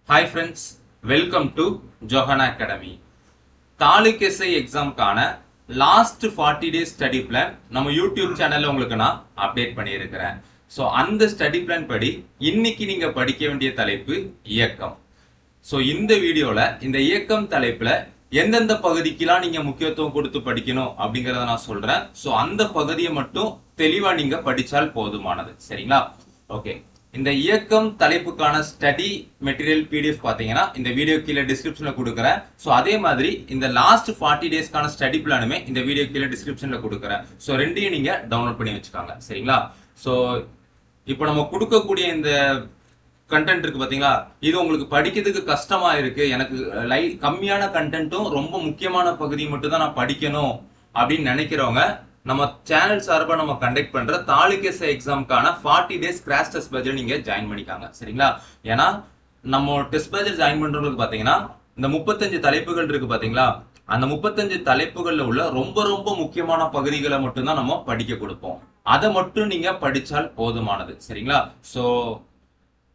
Hi friends, welcome to Johana Academy. Taluk SI எக்ஸாம்க்கான last 40 days study plan நம்ம YouTube சேனல்ல உங்களுக்கு நான் அப்டேட் பண்ணியிருக்கிறேன். ஸோ அந்த ஸ்டடி பிளான் படி இன்னைக்கு நீங்க படிக்க வேண்டிய தலைப்பு இயக்கம். ஸோ இந்த வீடியோல இந்த இயக்கம் தலைப்புல எந்தெந்த பகுதிக்கெல்லாம் நீங்க முக்கியத்துவம் கொடுத்து படிக்கணும் அப்படிங்கறத நான் சொல்றேன். ஸோ அந்த பகுதியை மட்டும் தெளிவா நீங்க படிச்சால் போதுமானது. சரிங்களா? ஓகே. இந்த இயக்கம் தலைப்புக்கான ஸ்டடி மெட்டீரியல் பிடிஎஃப் பாத்தீங்கன்னா இந்த வீடியோ கீழே டிஸ்கிரிப்ஷன்ல கொடுக்குறேன். ஸோ அதே மாதிரி இந்த லாஸ்ட் 40 டேஸ்க்கான ஸ்டடி பிளானுமே இந்த வீடியோ கீழே டிஸ்கிரிப்ஷன்ல கொடுக்குறேன். ஸோ ரெண்டையும் நீங்க டவுன்லோட் பண்ணி வச்சுக்காங்க. சரிங்களா? ஸோ இப்போ நம்ம கொடுக்கக்கூடிய இந்த கண்டென்ட் இருக்கு பாத்தீங்களா, இது உங்களுக்கு படிக்கிறதுக்கு கஷ்டமா இருக்கு, எனக்கு கம்மியான கண்டென்ட்டும் ரொம்ப முக்கியமான பகுதி மட்டும் தான் நான் படிக்கணும் அப்படின்னு நினைக்கிறவங்க நம்ம சேனல் சார்பா நம்ம கண்டக்ட் பண்ற தாலுக் எஸ்ஐ எக்ஸாம்க்கான 40 டேஸ் கிராஷ் டெஸ்ட் பேட்ச்ல நீங்க ஜாயின் பண்ணிக்காங்க. சரிங்களா? ஏன்னா நம்ம டெஸ்ட் பேட்ச்ல ஜாயின் பண்றவங்களுக்கு பாத்தீங்கன்னா இந்த 35 தலைப்புகள் இருக்கு பாத்தீங்களா, அந்த 35 தலைப்புகள்ல உள்ள ரொம்ப ரொம்ப முக்கியமான பகுதிகளை மட்டும் தான் நம்ம படிக்க கொடுப்போம். அதை மட்டும் நீங்க படிச்சால் போதுமானது. சரிங்களா? சோ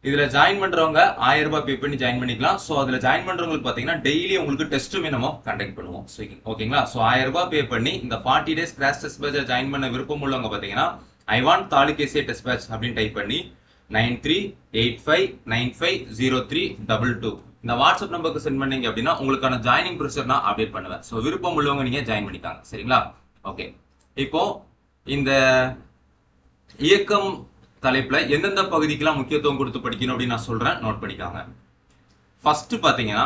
இதுல ஜாயின் பண்றவங்க 1000 ரூபாய் பே பண்ணி ஜாயின் பண்ணிக்கலாம். சோ அதுல ஜாயின் பண்றவங்களுக்கு பாத்தீங்கன்னா டெய்லி உங்களுக்கு டெஸ்ட்டுமே நம்ம கண்டக்ட் பண்ணுவோம். ஓகேங்களா? சோ 1000 ரூபாய் பே பண்ணி இந்த 40 days crash test batch join பண்ண விருப்பம் உள்ளவங்க பாத்தீங்கன்னா I want taluk SI test batch அப்படின்னு டைப் பண்ணி 9385950322 இந்த வாட்ஸ்அப் நம்பருக்கு சென்ட் பண்ணீங்க அப்படின்னா உங்களுக்கான ஜாயினிங் ப்ரொசீஜர் நான் அப்டேட் பண்ணுவேன். சோ விருப்பம் உள்ளவங்க நீங்க ஜாயின் பண்ணிட்டாங்க. சரிங்களா? ஓகே. இப்போ இந்த இயக்கம் தலைப்புல எந்தெந்த பகுதிக்கெல்லாம் முக்கியத்துவம் கொடுத்து படிக்கணும் அப்படின்னு நான் சொல்றேன், நோட் பண்ணிக்காங்க. ஃபர்ஸ்ட் பாத்தீங்கன்னா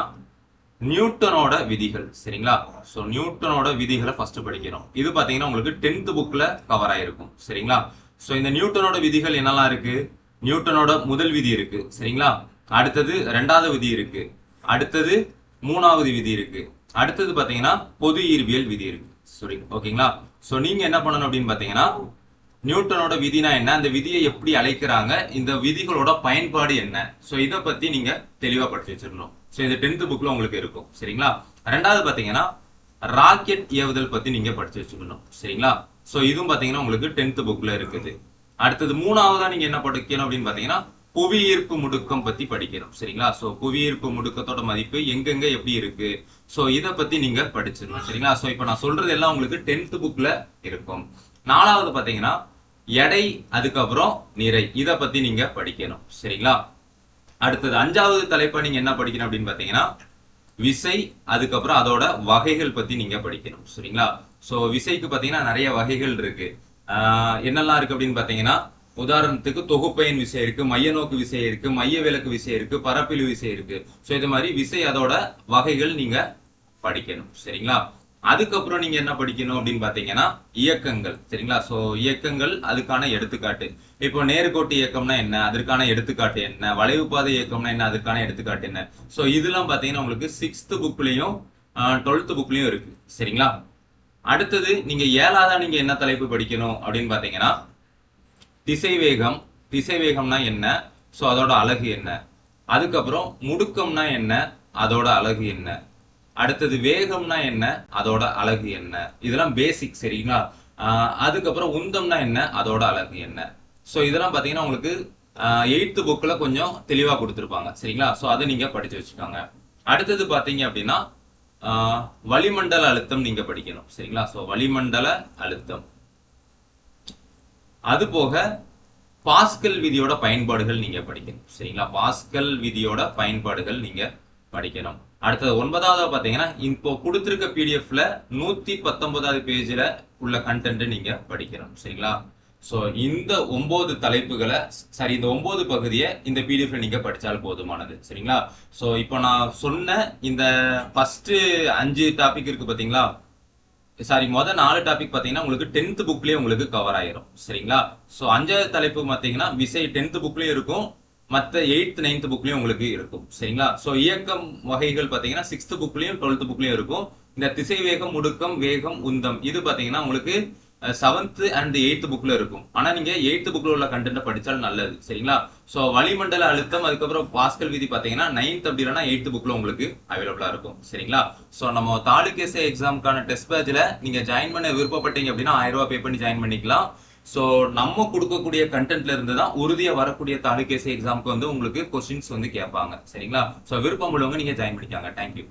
நியூட்டனோட விதிகள். சரிங்களா? சோ நியூட்டனோட விதிகளை ஃபர்ஸ்ட் படிக்கணும். இது பாத்தீங்கன்னா உங்களுக்கு 10th புக்ல கவர் ஆயிருக்கும். சரிங்களா? சோ இந்த நியூட்டனோட விதிகள் என்னெல்லாம் இருக்கு? நியூட்டனோட முதல் விதி இருக்கு. சரிங்களா? அடுத்தது 2வது விதி இருக்கு. அடுத்தது 3வது விதி இருக்கு. அடுத்தது பாத்தீங்கன்னா பொது ஈர்வியல் விதி இருக்கு. சரி, ஓகேங்களா? சோ நீங்க என்ன பண்ணணும் அப்படின்னு பாத்தீங்கன்னா நியூட்டனோட விதினா என்ன, அந்த விதியை எப்படி அழைக்கிறாங்க, இந்த விதிகளோட பயன்பாடு என்ன, சோ இத பத்தி நீங்க தெளிவா படிச்சு வச்சிருக்கணும். சோ இந்த 10th புக்ல உங்களுக்கு இருக்கும். சரிங்களா? 2வது பாத்தீங்கன்னா ராக்கெட் ஏவுதல் பத்தி நீங்க படிச்சு வச்சுக்கணும். சரிங்களா? சோ இதுவும் பாத்தீங்கன்னா உங்களுக்கு 10th புக்ல இருக்குது. அடுத்தது 3வதா நீங்க என்ன படிக்கணும் அப்படின்னு பாத்தீங்கன்னா புவியீர்ப்பு முடுக்கம் பத்தி படிக்கணும். சரிங்களா? சோ புவியீர்ப்பு முடுக்கத்தோட மதிப்பு எங்கெங்க எப்படி இருக்கு, சோ இத பத்தி நீங்க படிச்சிடணும். சரிங்களா? சோ இப்ப நான் சொல்றது எல்லாம் உங்களுக்கு 10th புக்ல இருக்கும். 4வது பாத்தீங்கன்னா எடை, அதுக்கப்புறம் நிறை, இத பத்தி நீங்க படிக்கணும். சரிங்களா? அடுத்தது 5வது தலைப்பா நீங்க என்ன படிக்கணும் அப்படின்னு பாத்தீங்கன்னா விசை, அதுக்கப்புறம் அதோட வகைகள் பத்தி நீங்க படிக்கணும். சரிங்களா? சோ விசைக்கு பாத்தீங்கன்னா நிறைய வகைகள் இருக்கு. என்னெல்லாம் இருக்கு அப்படின்னு பாத்தீங்கன்னா உதாரணத்துக்கு தொகுப்பயன் விசை இருக்கு, மைய நோக்கு விசை இருக்கு, மைய விலக்கு விசை இருக்கு, பரப்பில் விசை இருக்கு. சோ இது மாதிரி விசை அதோட வகைகள் நீங்க படிக்கணும். சரிங்களா? அதுக்கப்புறம் நீங்க என்ன படிக்கணும் அப்படின்னு பாத்தீங்கன்னா இயக்கங்கள். சரிங்களா? சோ இயக்கங்கள் அதுக்கான எடுத்துக்காட்டு. இப்போ நேர்கோட்டு இயக்கம்னா என்ன, அதற்கான எடுத்துக்காட்டு என்ன, வளைவு பாதை இயக்கம்னா என்ன, அதற்கான எடுத்துக்காட்டு என்ன. சோ இதெல்லாம் பாத்தீங்கன்னா உங்களுக்கு 6th புக்லயும் 12th புக்லயும் இருக்கு. சரிங்களா? அடுத்தது நீங்க 7வதா நீங்க என்ன தலைப்பு படிக்கணும் அப்படின்னு பாத்தீங்கன்னா திசைவேகம். திசைவேகம்னா என்ன, சோ அதோட அலகு என்ன. அதுக்கப்புறம் முடுக்கம்னா என்ன, அதோட அலகு என்ன. அடுத்தது வேகம்னா என்ன, அதோட அலகு என்ன. இதெல்லாம் பேசிக். சரிங்களா? அதுக்கப்புறம் உந்தம்னா என்ன, அதோட அலகு என்ன. சோ இதெல்லாம் பாத்தீங்கன்னா உங்களுக்கு 8th புக்ல கொஞ்சம் தெளிவா கொடுத்திருப்பாங்க. சரிங்களா? சோ அதை நீங்க படிச்சு வச்சுக்கோங்க. அடுத்தது பாத்தீங்க அப்படின்னா வளிமண்டல அழுத்தம் நீங்க படிக்கணும். சரிங்களா? சோ வளிமண்டல அழுத்தம். அது போக பாஸ்கல் விதியோட பயன்பாடுகள் நீங்க படிக்கணும். சரிங்களா? பாஸ்கல் விதியோட பயன்பாடுகள் நீங்க படிக்கணும். அடுத்தது 9வதா பாத்தீங்கன்னா இப்போ கொடுத்திருக்க பிடிஎஃப்ல 119வது பேஜ்ல உள்ள கண்டென்ட் நீங்க படிக்கணும். சரிங்களா? சோ இந்த 9 தலைப்புகளை, இந்த 9 பகுதியை இந்த பிடிஎஃப்ல நீங்க படிச்சால் போதுமானது. சரிங்களா? சோ இப்போ நான் சொன்ன இந்த ஃபர்ஸ்ட் 5 டாபிக் இருக்கு பாத்தீங்களா, முதல் 4 டாபிக் பாத்தீங்கன்னா உங்களுக்கு 10th புக்லயே உங்களுக்கு கவர் ஆயிரும். சரிங்களா? சோ 5வது தலைப்பு பாத்தீங்கன்னா விசை 10th புக்லயும் இருக்கும், மத்த 8th 9th புக்லயும் உங்களுக்கு இருக்கும். சரிங்களா? சோ இயக்கம் வகைகள் பாத்தீங்கன்னா 6th புக்லயும் 12th புக்லயும் இருக்கும். இந்த திசை வேகம், முடுக்கம், வேகம், உந்தம் இது பாத்தீங்கன்னா உங்களுக்கு 7th and 8th புக்ல இருக்கும். ஆனா நீங்க 8th புக்ல உள்ள கண்டென்ட் படிச்சால் நல்லது. சரிங்களா? சோ வளிமண்டல அழுத்தம், அதுக்கப்புறம் பாஸ்கல் விதி பாத்தீங்கன்னா 9th அப்படி இல்லைன்னா 8th புக்ல உங்களுக்கு அவைலபிளா இருக்கும். சரிங்களா? சோ நம்ம தாலுக் எஸ்ஐ எக்ஸாம்க்கான டெஸ்ட் பேட்ச்ல நீங்க ஜாயின் பண்ண விருப்பப்பட்டீங்க அப்படின்னா 1000 ரூபாய் பே பண்ணி ஜாயின் பண்ணிக்கலாம். ஸோ நம்ம கொடுக்கக்கூடிய கண்டென்ட்ல இருந்து தான் உறுதியா வரக்கூடிய தாலுகேசி எக்ஸாமுக்கு வந்து உங்களுக்கு கொஸ்டின்ஸ் வந்து கேட்பாங்க. சரிங்களா? ஸோ விருப்பம் உள்ளவங்க நீங்க ஜாயின் பண்ணிக்காங்க. தேங்க்யூ.